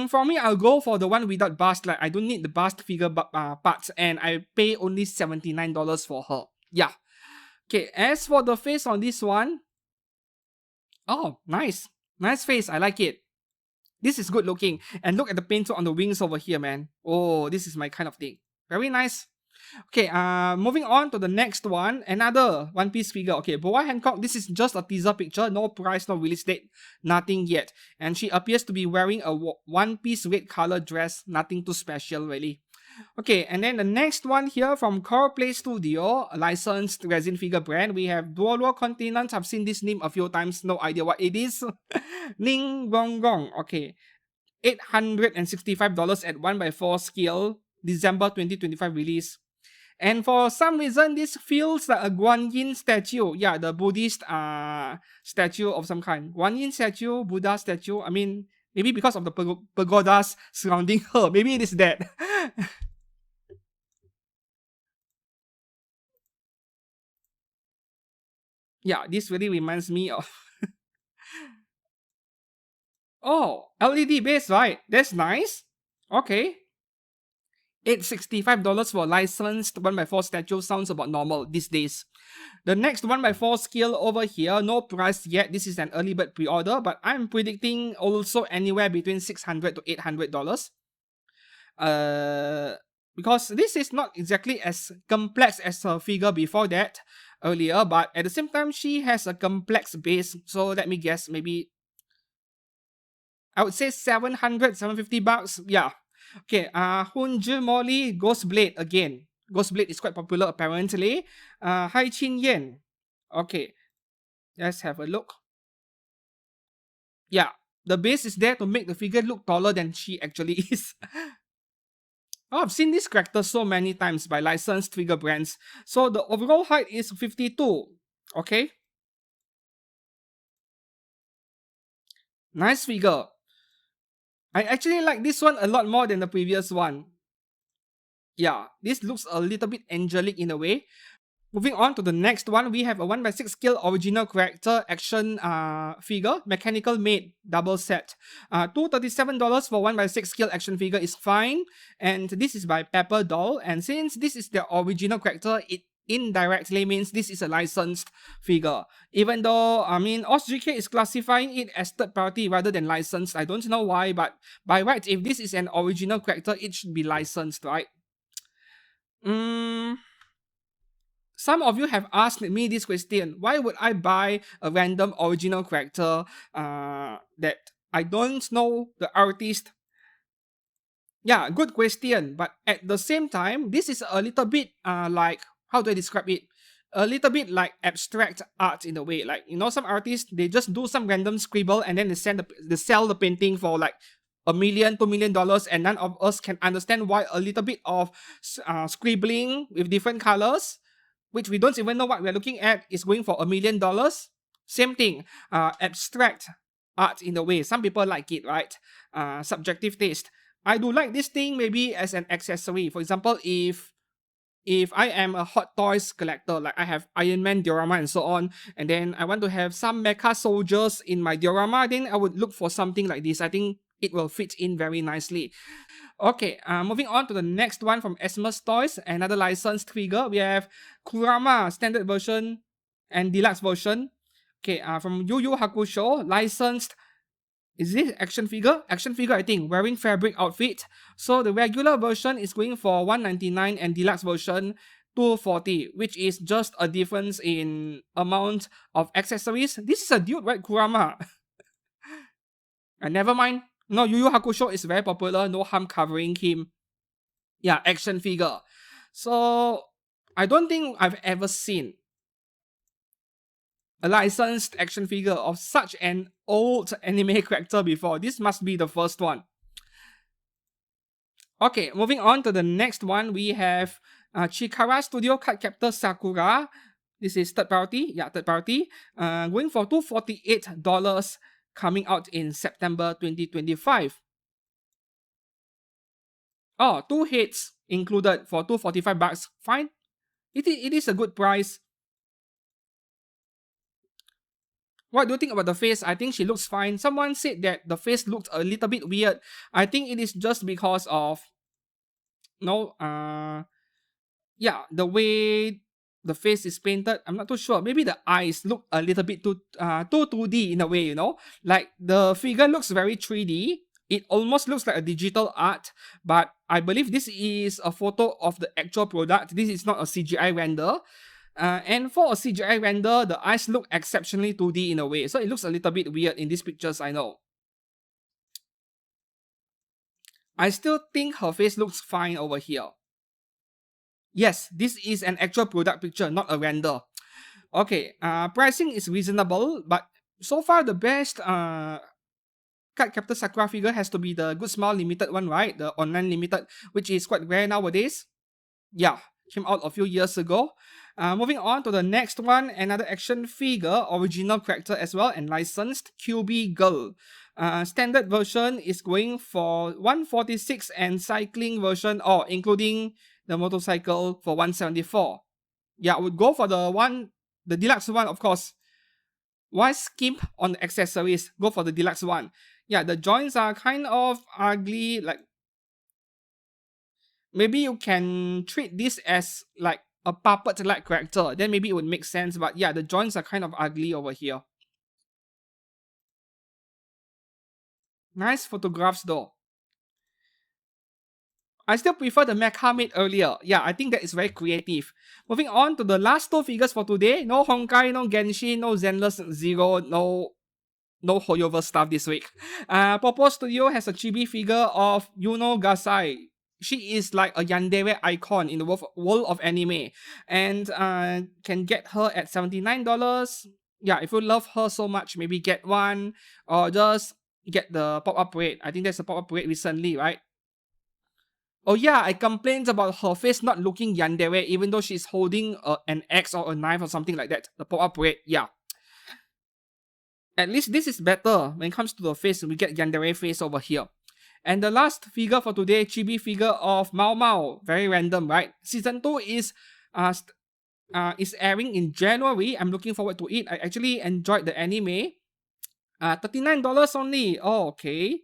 For me, I'll go for the one without bust. Like, I don't need the bust figure parts, and I pay only $79 for her. Yeah. Okay, as for the face on this one, oh, nice. Nice face, I like it. This is good looking. And look at the paint on the wings over here, man. Oh, this is my kind of thing. Very nice. Okay, moving on to the next one. Another One Piece figure. Okay, Boa Hancock, this is just a teaser picture. No price, no release date, nothing yet. And she appears to be wearing a One Piece red color dress. Nothing too special, really. Okay, and then the next one here from Core Play Studio, a licensed resin figure brand. We have Duolo Continents. I've seen this name a few times, no idea what it is. Ning Gong Gong. Okay, $865 at 1x4 scale, December 2025 release. And for some reason, this feels like a Guan Yin statue. Yeah, the Buddhist statue of some kind. Guan Yin statue, Buddha statue. I mean, maybe because of the pagodas surrounding her. Maybe it is that. Yeah, this really reminds me of. Oh, LED base, right? That's nice. Okay. $865 for licensed 1x4 statue sounds about normal these days. The next 1x4 scale over here, no price yet. This is an early bird pre-order, but I'm predicting also anywhere between $600 to $800. Because this is not exactly as complex as her figure before that earlier, but at the same time, she has a complex base. So let me guess, maybe I would say 700, 750 bucks. Yeah. Okay, Hunji Molly Ghost Blade again. Ghost Blade is quite popular apparently. Hai Chin Yen. Okay, let's have a look. Yeah, the base is there to make the figure look taller than she actually is. Oh, I've seen this character so many times by licensed figure brands. So the overall height is 52. Okay. Nice figure. I actually like this one a lot more than the previous one. Yeah, this looks a little bit angelic in a way. Moving on to the next one, we have a 1x6 scale original character action figure, mechanical made double set. $237 for 1x6 scale action figure is fine, and this is by Pepper Doll. And since this is the original character, it indirectly means this is a licensed figure. Even though, I mean, OSGK is classifying it as third party rather than licensed. I don't know why, but by right, if this is an original character, it should be licensed, right? Some of you have asked me this question: why would I buy a random original character that I don't know the artist? Yeah, good question. But at the same time, this is a little bit like, how do I describe it? A little bit like abstract art in a way. Like, you know, some artists, they just do some random scribble and then they sell the painting for like $1 million, $2 million, and none of us can understand why a little bit of scribbling with different colors, which we don't even know what we're looking at, is going for $1 million. Same thing, abstract art in a way. Some people like it, right? Subjective taste. I do like this thing maybe as an accessory. For example, if I am a Hot Toys collector, like I have Iron Man diorama and so on, and then I want to have some mecha soldiers in my diorama, then I would look for something like this. I think it will fit in very nicely. Okay, moving on to the next one from Esmus Toys, another licensed figure. We have Kurama standard version and deluxe version. Okay, from Yu Yu Hakusho, licensed. Is this action figure? Action figure, I think, wearing fabric outfit. So the regular version is going for $199 and deluxe version $240, which is just a difference in amount of accessories. This is a dude, right, Kurama? And never mind. No, Yu Yu Hakusho is very popular. No harm covering him. Yeah, action figure. So I don't think I've ever seen a licensed action figure of such an old anime character before. This must be the first one. Okay, moving on to the next one, we have Chikara Studio Cardcaptor Sakura. This is third party. Yeah, third party. Going for $248, coming out in September 2025. Oh, two heads included for $245. Fine. It is a good price. What do you think about the face? I think she looks fine. Someone said that the face looked a little bit weird. I think it is just because of yeah, the way the face is painted. I'm not too sure. Maybe the eyes look a little bit too 2D in a way, you know? Like the figure looks very 3D. It almost looks like a digital art, but I believe this is a photo of the actual product. This is not a CGI render. And for a CGI render, the eyes look exceptionally 2D in a way. So it looks a little bit weird in these pictures, I know. I still think her face looks fine over here. Yes, this is an actual product picture, not a render. Okay, pricing is reasonable, but so far the best card Captain Sakura figure has to be the Good Smile limited one, right? The online limited, which is quite rare nowadays. Yeah, came out a few years ago. Moving on to the next one, another action figure, original character as well, and licensed QB Girl. Standard version is going for 146 and cycling version, or including the motorcycle, for 174. Yeah, I would go for the deluxe one, of course. Why skimp on the accessories? Go for the deluxe one. Yeah, the joints are kind of ugly. Like, maybe you can treat this as like a puppet-like character. Then maybe it would make sense. But yeah, the joints are kind of ugly over here. Nice photographs though. I still prefer the mecha made earlier. Yeah, I think that is very creative. Moving on to the last two figures for today. No Honkai, no Genshin, no Zenless Zero, no Hoyoverse stuff this week. Popo Studio has a chibi figure of Yuno Gasai. She is like a yandere icon in the world of anime. And can get her at $79. Yeah, if you love her so much, maybe get one. Or just get the pop-up parade. I think there's a pop-up parade recently, right? Oh yeah, I complained about her face not looking yandere even though she's holding an axe or a knife or something like that. The pop-up parade, yeah. At least this is better when it comes to the face. We get yandere face over here. And the last figure for today, chibi figure of Mao Mao. Very random, right? Season 2 is airing in January. I'm looking forward to it. I actually enjoyed the anime. $39 only. Oh, okay.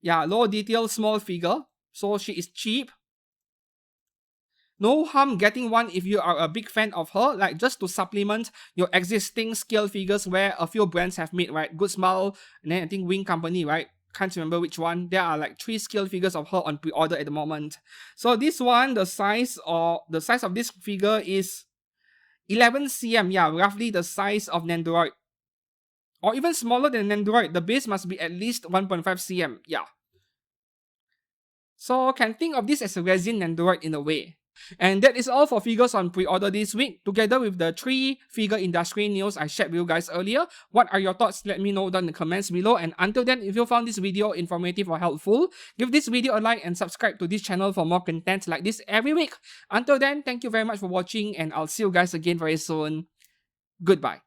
Yeah, low detail, small figure. So she is cheap. No harm getting one if you are a big fan of her, like just to supplement your existing scale figures where a few brands have made, right? Good Smile, and then I think Wing Company, right? Can't remember which one. There are like 3 scale figures of her on pre-order at the moment. So this one, the size of this figure is 11 cm. Yeah, roughly the size of Nendoroid. Or even smaller than Nendoroid. The base must be at least 1.5 cm. Yeah. So can think of this as a resin Nendoroid in a way. And that is all for figures on pre-order this week. Together with the 3 figure industry news I shared with you guys earlier. What are your thoughts? Let me know down in the comments below. And until then, if you found this video informative or helpful, give this video a like and subscribe to this channel for more content like this every week. Until then, thank you very much for watching and I'll see you guys again very soon. Goodbye.